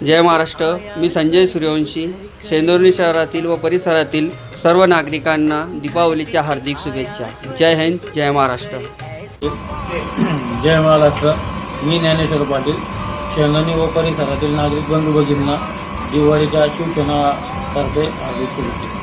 जय महाराष्ट्र. मी संजय सूर्यवंशी. शेंदुर्णी शहरातील व परिसरातील सर्व नागरिकांना दीपावलीच्या हार्दिक शुभेच्छा. जय हिंद, जय महाराष्ट्र. जय महाराष्ट्र. मी ज्ञानेश्वर पाटील. शेंदुर्णी व परिसरातील नागरिक बंधू भगिनींना दिवाळीच्या शिवसेनातर्फे हार्दिक शुभेच्छा.